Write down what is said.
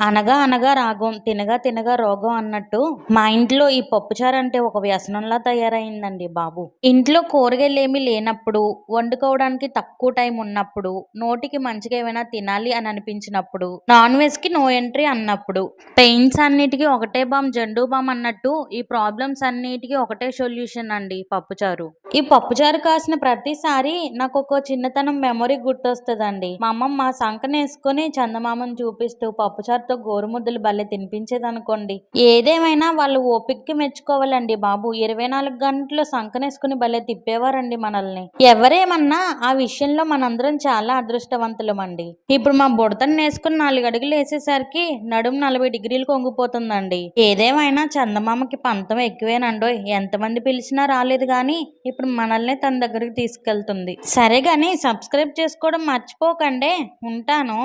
అనగా అనగా రాగం తినగా తినగా రోగం అన్నట్టు మా ఇంట్లో ఈ పప్పుచారు అంటే ఒక వ్యసనంలా తయారైందండి బాబు. ఇంట్లో కూరగాయలేమీ లేనప్పుడు, వండుకోవడానికి తక్కువ టైం ఉన్నప్పుడు, నోటికి మంచిగా ఏమైనా తినాలి అని అనిపించినప్పుడు, నాన్ వెజ్ కి నో ఎంట్రీ అన్నప్పుడు, పెయిన్స్ అన్నిటికీ ఒకటే బామ్ జండు బామ్ అన్నట్టు ఈ ప్రాబ్లమ్స్ అన్నిటికీ ఒకటే సొల్యూషన్ అండి పప్పుచారు. ఈ పప్పుచారు కాసిన ప్రతిసారి నాకు ఒక చిన్నతనం మెమొరీ గుర్తొస్తుందండి. మా అమ్మమ్మ సంకనేసుకుని చందమామను చూపిస్తూ పప్పుచారుతో గోరుముద్దలు భలే తినిపించేదనుకోండి. ఏదేమైనా వాళ్ళు ఓపికకి మెచ్చుకోవాలండి బాబు. 24 గంటలు సంకనేసుకుని భలే తిప్పేవారండి మనల్ని. ఎవరేమన్నా ఆ విషయంలో మనందరం చాలా అదృష్టవంతులమండి. ఇప్పుడు మా బుడతను నేసుకుని 4 అడుగులు వేసేసరికి నడుము 40 డిగ్రీలకు వంగిపోతుందండి. ఏదేమైనా చందమామకి పంతం ఎక్కువేనండోయ్. ఎంతమంది పిలిచినా రాలేదు గాని ఇప్పుడు మనల్నే తన దగ్గరికి తీసుకెళ్తుంది. సరే గాని సబ్స్క్రైబ్ చేసుకోవడం మర్చిపోకండి. ఉంటాను.